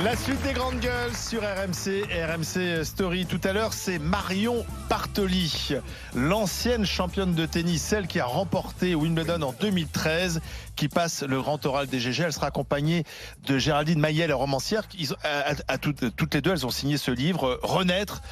La suite des grandes gueules sur RMC et RMC Story. Tout à l'heure, c'est Marion Bartoli, l'ancienne championne de tennis, celle qui a remporté Wimbledon en 2013, qui passe le grand oral des GG. Elle sera accompagnée de Géraldine Maillet, romancière. Toutes les deux, elles ont signé ce livre, Renaître,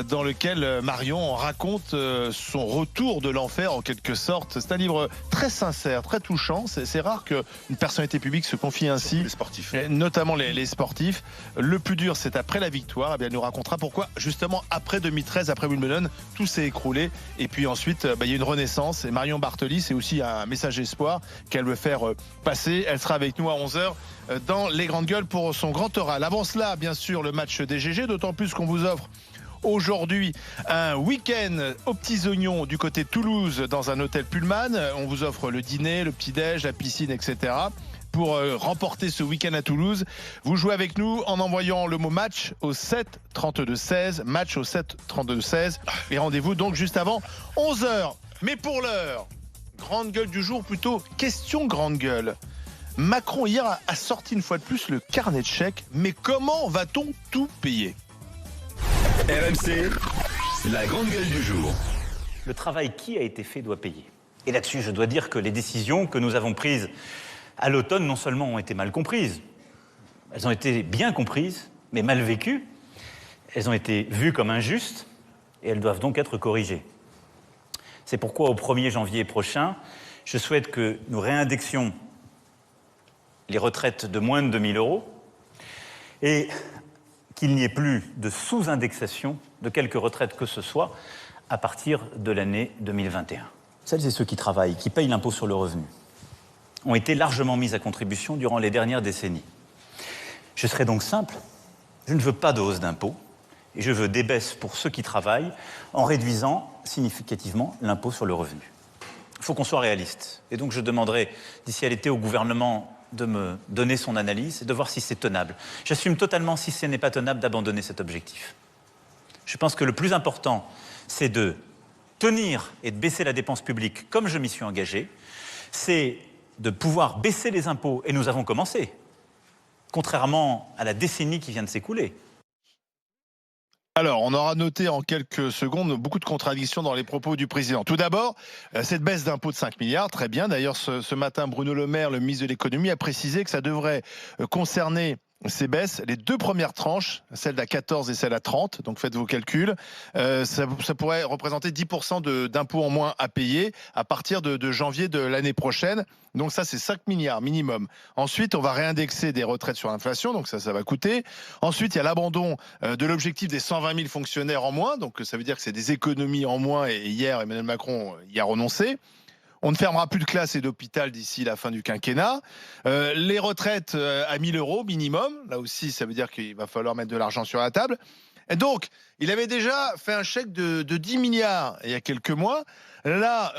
dans lequel Marion raconte son retour de l'enfer, en quelque sorte. C'est un livre très sincère, très touchant. C'est rare qu'une personnalité publique se confie ainsi. Les sportifs. Notamment les sportifs. Le plus dur, c'est après la victoire. Eh bien, elle nous racontera pourquoi, justement, après 2013, après Wimbledon, tout s'est écroulé. Et puis ensuite, il y a une renaissance. Et Marion Bartoli, c'est aussi un message d'espoir qu'elle veut faire passer. Elle sera avec nous à 11h dans les grandes gueules pour son grand oral. Avant cela, bien sûr, le match des GG, d'autant plus qu'on vous offre aujourd'hui un week-end aux petits oignons du côté de Toulouse dans un hôtel Pullman. On vous offre le dîner, le petit-déj, la piscine, etc. Pour remporter ce week-end à Toulouse, vous jouez avec nous en envoyant le mot match au 7 32 16, match au 7 32 16, et rendez-vous donc juste avant 11h. Mais pour l'heure, grande gueule du jour, plutôt question grande gueule. Macron hier a sorti une fois de plus le carnet de chèques, mais comment va-t-on tout payer ? RMC, la grande gueule du jour. Le travail qui a été fait doit payer. Et là-dessus, je dois dire que les décisions que nous avons prises à l'automne, non seulement ont été mal comprises, elles ont été bien comprises, mais mal vécues. Elles ont été vues comme injustes et elles doivent donc être corrigées. C'est pourquoi, au 1er janvier prochain, je souhaite que nous réindexions les retraites de moins de 2 000 euros et qu'il n'y ait plus de sous-indexation de quelque retraite que ce soit à partir de l'année 2021. Celles et ceux qui travaillent, qui payent l'impôt sur le revenu, ont été largement mises à contribution durant les dernières décennies. Je serai donc simple, je ne veux pas de hausse d'impôts et je veux des baisses pour ceux qui travaillent en réduisant significativement l'impôt sur le revenu. Il faut qu'on soit réaliste et donc je demanderai d'ici à l'été au gouvernement de me donner son analyse et de voir si c'est tenable. J'assume totalement, si ce n'est pas tenable, d'abandonner cet objectif. Je pense que le plus important, c'est de tenir et de baisser la dépense publique comme je m'y suis engagé. C'est de pouvoir baisser les impôts, et nous avons commencé, contrairement à la décennie qui vient de s'écouler. Alors, on aura noté en quelques secondes beaucoup de contradictions dans les propos du président. Tout d'abord, cette baisse d'impôts de 5 milliards, très bien. D'ailleurs, ce matin, Bruno Le Maire, le ministre de l'économie, a précisé que ça devrait concerner ces baisses, les deux premières tranches, celle d'à 14 et celle à 30, donc faites vos calculs, ça pourrait représenter 10% d'impôts en moins à payer à partir de janvier de l'année prochaine. Donc ça, c'est 5 milliards minimum. Ensuite, on va réindexer des retraites sur l'inflation, donc ça va coûter. Ensuite, il y a l'abandon de l'objectif des 120 000 fonctionnaires en moins, donc ça veut dire que c'est des économies en moins, et hier, Emmanuel Macron y a renoncé. On ne fermera plus de classes et d'hôpital d'ici la fin du quinquennat. Les retraites à 1 000 euros minimum. Là aussi, ça veut dire qu'il va falloir mettre de l'argent sur la table. Et donc, il avait déjà fait un chèque de 10 milliards il y a quelques mois. Là,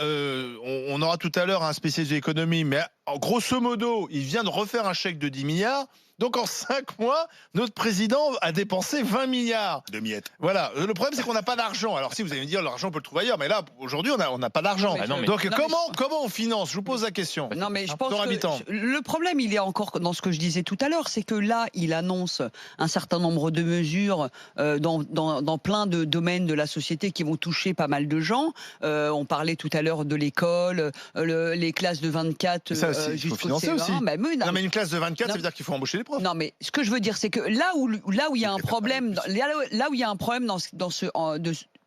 on aura tout à l'heure un spécialiste de l'économie, mais grosso modo, il vient de refaire un chèque de 10 milliards. Donc en 5 mois, notre président a dépensé 20 milliards. De miettes. Voilà. Le problème, c'est qu'on n'a pas d'argent. Alors si vous allez me dire, l'argent, on peut le trouver ailleurs. Mais là, aujourd'hui, on n'a pas d'argent. Donc comment on finance ? Je vous pose la question. Non, mais je pense que le problème, il est encore dans ce que je disais tout à l'heure, c'est que là, il annonce un certain nombre de mesures dans plein de domaines de la société qui vont toucher pas mal de gens. On parlait tout à l'heure de l'école, les classes de 24 jusqu'au CE1. Aussi. Mais une classe de 24, ça veut dire qu'il faut embaucher les profs. Non, mais ce que je veux dire, c'est que là où il y a un problème, là où il y a un problème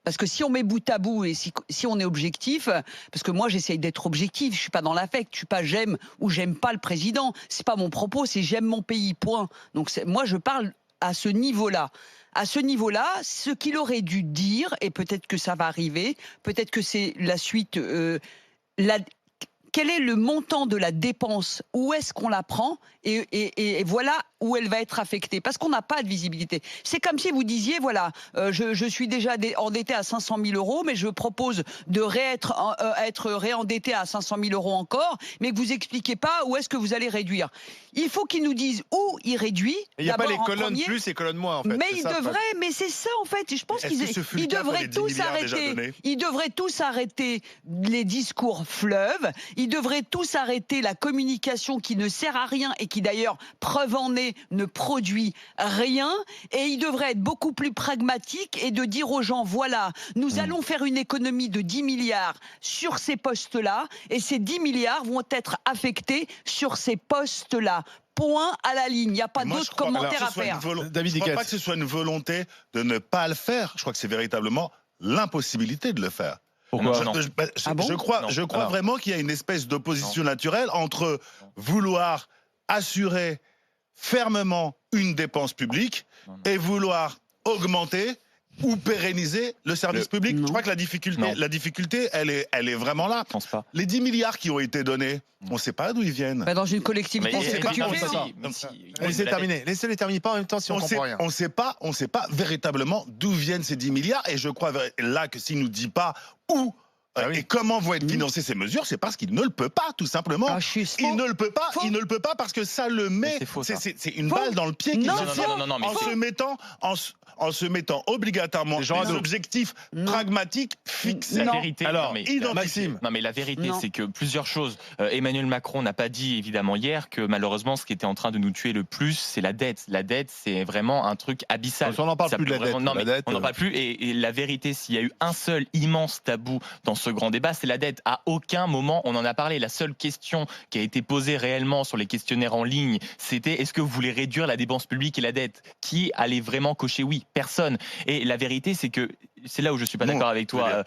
parce que si on met bout à bout et si on est objectif, parce que moi j'essaye d'être objectif, je suis pas dans l'affect, je suis pas j'aime ou j'aime pas le président, c'est pas mon propos, c'est j'aime mon pays, point. Donc moi je parle à ce niveau-là. À ce niveau-là, ce qu'il aurait dû dire, et peut-être que ça va arriver, peut-être que c'est la suite, quel est le montant de la dépense, où est-ce qu'on la prend, et voilà où elle va être affectée, parce qu'on n'a pas de visibilité. C'est comme si vous disiez, voilà, je suis déjà endetté à 500 000 euros, mais je propose de être réendetté à 500 000 euros encore, mais que vous expliquez pas où est-ce que vous allez réduire. Il faut qu'ils nous disent où ils réduisent. Il n'y a pas les colonnes plus et colonnes moins, en fait. Mais ils devraient, mais c'est ça, en fait. Je pense qu'ils devraient tous arrêter. Ils devraient tous arrêter les discours fleuves. Ils devraient tous arrêter la communication qui ne sert à rien et qui d'ailleurs, preuve en est, ne produit rien. Et ils devraient être beaucoup plus pragmatiques et de dire aux gens, voilà, nous allons faire une économie de 10 milliards sur ces postes-là et ces 10 milliards vont être affectés sur ces postes-là. Point à la ligne. Il n'y a pas d'autres commentaires à faire. David, je ne crois pas que ce soit une volonté de ne pas le faire. Je crois que c'est véritablement l'impossibilité de le faire. Pourquoi Je crois vraiment qu'il y a une espèce d'opposition naturelle entre vouloir assurer fermement une dépense publique et vouloir augmenter ou pérenniser le service public. Je crois que la difficulté, elle est vraiment là. Je pense pas. Les 10 milliards qui ont été donnés, on ne sait pas d'où ils viennent. Dans une collectivité, Mais c'est ce que tu fais. Laissez terminer. Laissez-les terminer pas en même temps si on comprend rien. On ne sait pas véritablement d'où viennent ces 10 milliards. Et je crois là que s'il ne nous dit pas où et comment vont être financées ces mesures, c'est parce qu'il ne le peut pas, tout simplement. Il ne le peut pas. Il ne le peut pas parce que ça le met. C'est une balle dans le pied qu'il se tire en se mettant obligatoirement des objectifs pragmatiques fixés. La vérité, alors, Maxime. Non, mais la vérité, c'est que plusieurs choses. Emmanuel Macron n'a pas dit évidemment hier que malheureusement, ce qui était en train de nous tuer le plus, c'est la dette. La dette, c'est vraiment un truc abyssal. On n'en parle plus de la dette. Non, mais on n'en parle plus. Et la vérité, s'il y a eu un seul immense tabou dans ce grand débat, c'est la dette. À aucun moment on en a parlé. La seule question qui a été posée réellement sur les questionnaires en ligne, c'était est-ce que vous voulez réduire la dépense publique et la dette? Qui allait vraiment cocher oui? Personne. Et la vérité, c'est que c'est là où je suis pas d'accord avec toi,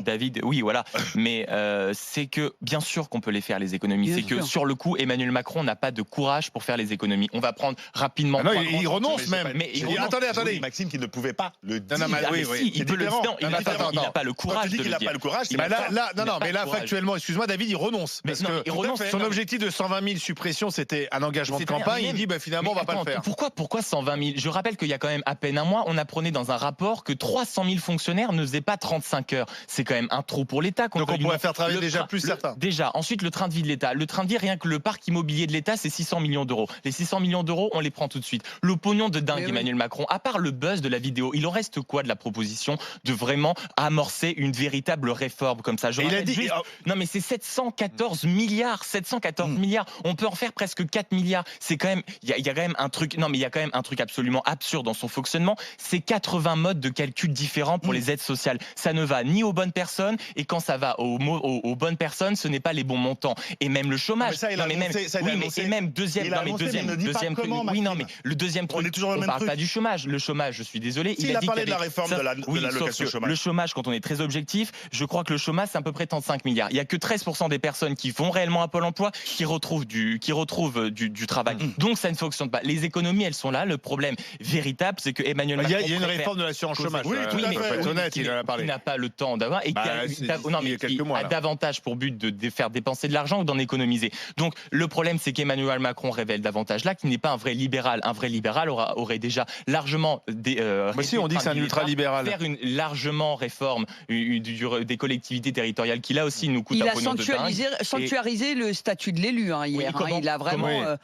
David. Oui, voilà. Mais c'est que bien sûr qu'on peut les faire les économies. C'est que sur le coup, Emmanuel Macron n'a pas de courage pour faire les économies. On va prendre rapidement. Non, il renonce même. Mais attendez, Maxime qui ne pouvait pas le dire. Il peut le dire. Il n'a pas le courage de le dire. Il n'a pas le courage. Mais là, factuellement, excuse-moi, David, il renonce. Parce que son objectif de 120 000 suppressions, c'était un engagement de campagne. Il dit finalement, on va pas le faire. Pourquoi 120 000? Je rappelle qu'il y a quand même à peine un mois, on apprenait dans un rapport que 300 000 fonctionnaires ne faisaient pas 35 heures. C'est quand même un trou pour l'État. Donc on pourrait faire travailler déjà plus certains. Déjà. Ensuite, le train de vie de l'État. Le train de vie, rien que le parc immobilier de l'État, c'est 600 millions d'euros. Les 600 millions d'euros, on les prend tout de suite. Le pognon de dingue, Emmanuel Macron, à part le buzz de la vidéo, il en reste quoi de la proposition de vraiment amorcer une véritable réforme comme ça? Il a dit... Non, mais c'est 714 milliards. 714 milliards. On peut en faire presque 4 milliards. C'est quand même... Il y a quand même un truc... Non, mais il y a quand même un truc absolument absurde dans son fonctionnement. C'est 80 modes de calcul différents pour les aides sociales. Ça ne va ni aux bonnes personnes, et quand ça va aux bonnes personnes, ce n'est pas les bons montants. Et même le chômage. Et même deuxième truc. Oui, non, mais le deuxième truc, on ne parle pas du chômage. Le chômage, je suis désolé. Il a parlé de la réforme de l'allocation chômage. Le chômage, quand on est très objectif, je crois que le chômage, c'est à peu près 35 milliards. Il n'y a que 13% des personnes qui vont réellement à Pôle emploi qui retrouvent du travail. Donc ça ne fonctionne pas. Les économies, elles sont là. Le problème véritable, c'est que Emmanuel Macron. Il y a une réforme de l'assurance chômage. Oui, tout à fait. Honnête, il en a parlé. Qui n'a pas le temps d'avoir et qui a davantage pour but de faire dépenser de l'argent ou d'en économiser. Donc le problème, c'est qu'Emmanuel Macron révèle davantage là qu'il n'est pas un vrai libéral. Un vrai libéral aurait déjà largement si on dit que c'est un ultra-libéral. Faire une largement réforme des collectivités territoriales qui là aussi nous coûte un pognon de dingue. Il a sanctuarisé le statut de l'élu hier. Il a vraiment.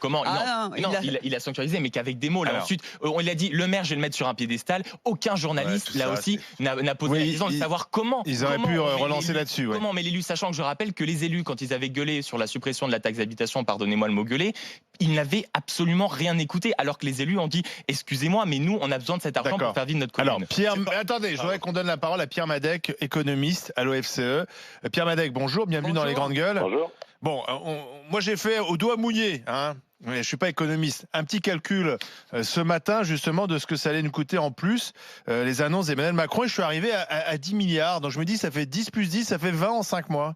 Il a sanctuarisé, mais qu'avec des mots. Là. Ensuite, on l'a dit, le maire, je vais le mettre sur un piédestal. Aucun journaliste là aussi n'a posé la question de savoir comment. Ils auraient pu relancer là-dessus. Comment, mais l'élu, sachant que je rappelle que les élus, quand ils avaient gueulé sur la suppression de la taxe d'habitation, pardonnez-moi le mot gueuler, ils n'avaient absolument rien écouté, alors que les élus ont dit excusez-moi, mais nous, on a besoin de cet argent pour faire vivre notre commune. Alors, Pierre, attendez, je voudrais qu'on donne la parole à Pierre Madec, économiste à l'OFCE. Pierre Madec, bonjour, bienvenue dans les grandes gueules. Bonjour. Bon, moi j'ai fait au doigt mouillé, je ne suis pas économiste. Un petit calcul ce matin, justement, de ce que ça allait nous coûter en plus, les annonces d'Emmanuel Macron, et je suis arrivé à 10 milliards. Donc je me dis, ça fait 10 plus 10, ça fait 20 en 5 mois.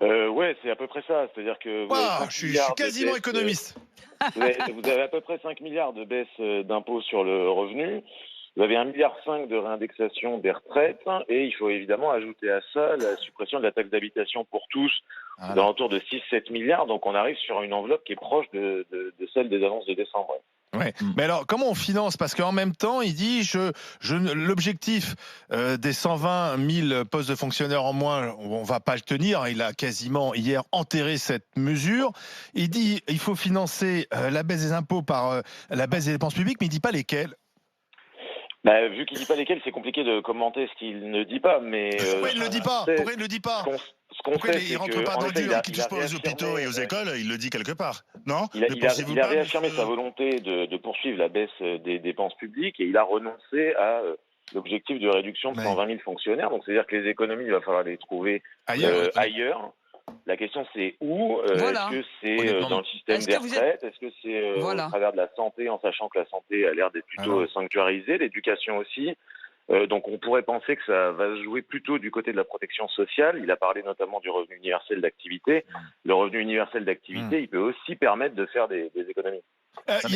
Ouais, c'est à peu près ça. C'est-à-dire que je suis quasiment économiste. Vous avez à peu près 5 milliards de baisse d'impôts sur le revenu. Vous avez 1,5 milliard de réindexation des retraites. Et il faut évidemment ajouter à ça la suppression de la taxe d'habitation pour tous, dans l'entour de 6-7 milliards. Donc on arrive sur une enveloppe qui est proche de celle des annonces de décembre. Ouais. Mais alors, comment on finance? Parce qu'en même temps, il dit, l'objectif des 120 000 postes de fonctionnaires en moins, on va pas le tenir. Il a quasiment hier enterré cette mesure. Il dit, il faut financer la baisse des impôts par la baisse des dépenses publiques, mais il dit pas lesquelles. Vu qu'il ne dit pas lesquels, c'est compliqué de commenter ce qu'il ne dit pas. Mais pourquoi il ne le dit pas? Pourquoi il ne le dit pas? qu'on sait, il rentre pas dans le dur, qui touche pas aux hôpitaux et aux écoles, il le dit quelque part, non? Il a réaffirmé sa volonté de poursuivre la baisse des dépenses publiques et il a renoncé à l'objectif de réduction de 120 000 fonctionnaires. Donc, c'est-à-dire que les économies, il va falloir les trouver ailleurs. La question, c'est où? Est-ce que c'est dans le système des retraites? Est-ce que c'est au travers de la santé, en sachant que la santé a l'air d'être plutôt sanctuarisée, l'éducation aussi? Donc on pourrait penser que ça va se jouer plutôt du côté de la protection sociale. Il a parlé notamment du revenu universel d'activité. Le revenu universel d'activité, il peut aussi permettre de faire des économies. Il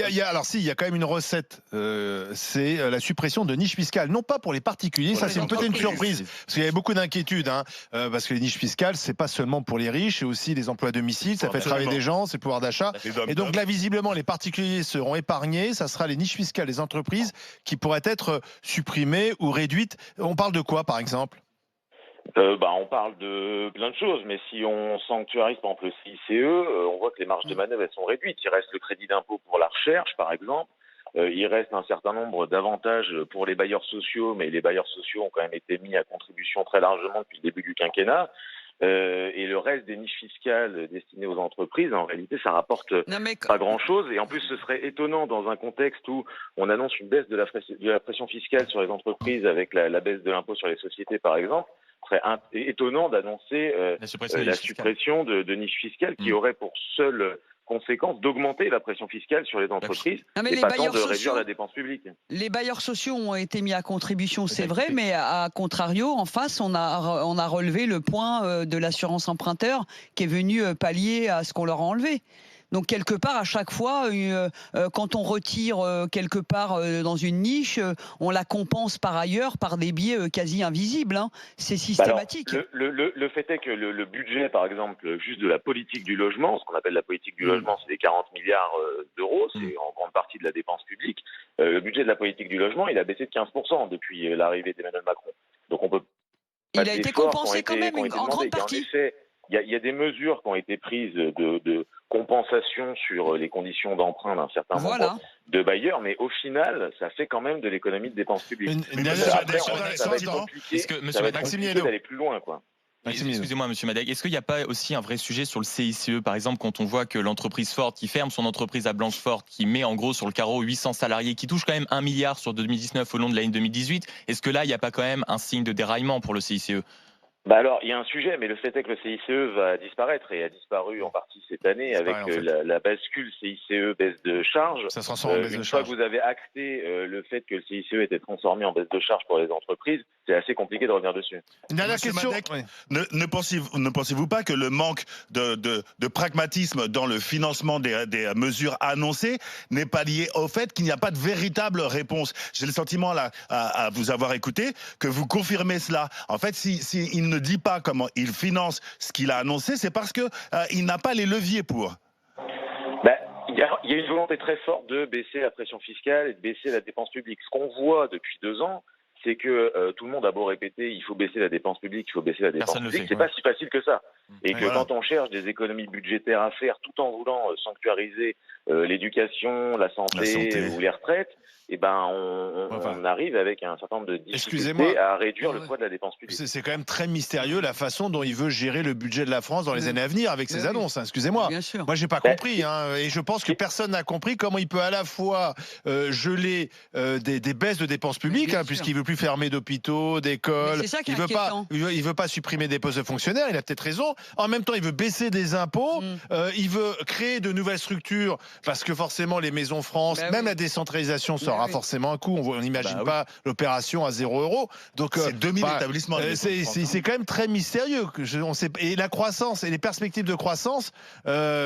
y a quand même une recette, c'est la suppression de niches fiscales, non pas pour les particuliers, ça c'est peut-être une surprise, parce qu'il y avait beaucoup d'inquiétudes, parce que les niches fiscales, c'est pas seulement pour les riches, c'est aussi les emplois à domicile, ça fait travailler des gens, c'est le pouvoir d'achat, et donc là visiblement les particuliers seront épargnés, ça sera les niches fiscales des entreprises qui pourraient être supprimées ou réduites. On parle de quoi par exemple? On parle de plein de choses, mais si on sanctuarise par exemple le CICE, on voit que les marges de manœuvre elles sont réduites. Il reste le crédit d'impôt pour la recherche, par exemple. Il reste un certain nombre d'avantages pour les bailleurs sociaux, mais les bailleurs sociaux ont quand même été mis à contribution très largement depuis le début du quinquennat. Et le reste des niches fiscales destinées aux entreprises, en réalité, ça rapporte pas grand-chose. Et en plus, ce serait étonnant dans un contexte où on annonce une baisse de la pression fiscale sur les entreprises avec la baisse de l'impôt sur les sociétés, par exemple. Ce serait étonnant d'annoncer la suppression de niches fiscales qui aurait pour seule conséquence d'augmenter la pression fiscale sur les entreprises et pas tant de réduire la dépense publique. Les bailleurs sociaux ont été mis à contribution, c'est vrai, mais à contrario, en face, on a relevé le point de l'assurance emprunteur qui est venu pallier à ce qu'on leur a enlevé. Donc quelque part, à chaque fois, quand on retire quelque part dans une niche, on la compense par ailleurs par des biais quasi invisibles. C'est systématique. Alors, le fait est que le budget, par exemple, juste de la politique du logement, ce qu'on appelle la politique du logement, c'est des 40 milliards d'euros, c'est en grande partie de la dépense publique. Le budget de la politique du logement, il a baissé de 15% depuis l'arrivée d'Emmanuel Macron. Donc on peut. Il a été compensé quand même en grande partie. Il y a des mesures qui ont été prises de compensation sur les conditions d'emprunt d'un certain nombre de bailleurs, mais au final, ça fait quand même de l'économie de dépenses publiques. Après, ça va être compliqué, d'aller plus loin, quoi. Excusez-moi, Monsieur Madec, est-ce qu'il n'y a pas aussi un vrai sujet sur le CICE, par exemple, quand on voit que l'entreprise Ford qui ferme son entreprise à Blanchefort, qui met en gros sur le carreau 800 salariés, qui touche quand même 1 milliard sur 2019 au long de l'année 2018, est-ce que là, il n'y a pas quand même un signe de déraillement pour le CICE ? Alors, il y a un sujet, mais le fait est que le CICE va disparaître et a disparu en partie cette année avec la bascule CICE baisse de charge. Ça se transforme en baisse de charge. Une fois que vous avez acté le fait que le CICE était transformé en baisse de charge pour les entreprises, c'est assez compliqué de revenir dessus. Une dernière question. Madec, ne pensez-vous pas que le manque de pragmatisme dans le financement des mesures annoncées n'est pas lié au fait qu'il n'y a pas de véritable réponse? J'ai le sentiment, là, à vous avoir écouté, que vous confirmez cela. En fait, s'il ne dit pas comment il finance ce qu'il a annoncé, c'est parce que il n'a pas les leviers pour. Il y a une volonté très forte de baisser la pression fiscale et de baisser la dépense publique. Ce qu'on voit depuis 2 ans, c'est que tout le monde a beau répéter il faut baisser la dépense publique, il faut baisser la dépense publique, c'est pas si facile que ça. Et que quand on cherche des économies budgétaires à faire tout en voulant sanctuariser l'éducation, la santé ou les retraites, on arrive avec un certain nombre de difficultés à réduire le poids de la dépense publique. C'est quand même très mystérieux la façon dont il veut gérer le budget de la France dans les années à venir avec ses annonces. Excusez-moi. Moi, j'ai pas compris. Et je pense que personne n'a compris comment il peut à la fois geler des baisses de dépenses publiques, puisqu'il veut plus fermer d'hôpitaux, d'écoles. Il veut pas supprimer des postes de fonctionnaires. Il a peut-être raison. En même temps, il veut baisser des impôts. Il veut créer de nouvelles structures parce que forcément, les maisons France, même la décentralisation, ça aura forcément un coût. On n'imagine pas l'opération à 0 €. Donc, c'est 2000 établissements. C'est quand même très mystérieux. Et la croissance et les perspectives de croissance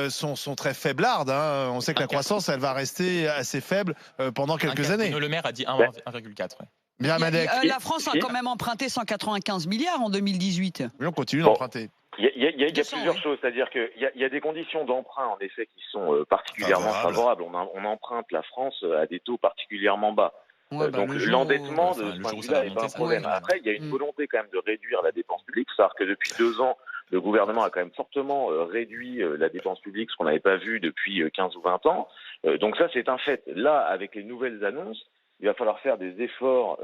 sont très faiblardes. On sait que la croissance, elle va rester assez faible pendant quelques années. Le maire a dit 1,4. Bien, Madec. La France a quand même emprunté 195 milliards en 2018. Mais on continue d'emprunter. Il y a plusieurs choses, c'est-à-dire qu'il y a des conditions d'emprunt, en effet, qui sont particulièrement favorables. On emprunte la France à des taux particulièrement bas. Donc l'endettement, de ce point de vue-là, n'est pas un problème. Après, il y a une volonté quand même de réduire la dépense publique. Il faut savoir que depuis 2 ans, le gouvernement a quand même fortement réduit la dépense publique, ce qu'on n'avait pas vu depuis 15 ou 20 ans. Donc ça, c'est un fait. Là, avec les nouvelles annonces, il va falloir faire des efforts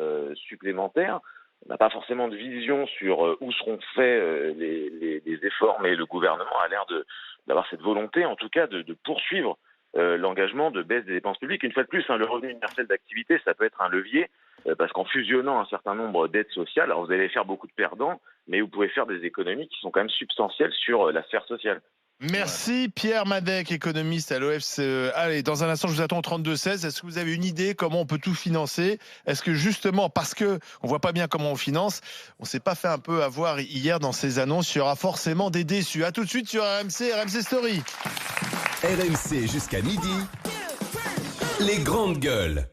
supplémentaires n'a pas forcément de vision sur où seront faits les efforts, mais le gouvernement a l'air d'avoir cette volonté, en tout cas, de poursuivre l'engagement de baisse des dépenses publiques. Une fois de plus, le revenu universel d'activité, ça peut être un levier, parce qu'en fusionnant un certain nombre d'aides sociales, alors vous allez faire beaucoup de perdants, mais vous pouvez faire des économies qui sont quand même substantielles sur la sphère sociale. Merci Pierre Madec, économiste à l'OFCE. Allez, dans un instant, je vous attends au 32-16. Est-ce que vous avez une idée comment on peut tout financer? Est-ce que justement, parce que on voit pas bien comment on finance, on s'est pas fait un peu avoir hier dans ces annonces, il y aura forcément des déçus. À tout de suite sur RMC Story. RMC jusqu'à midi. Les grandes gueules.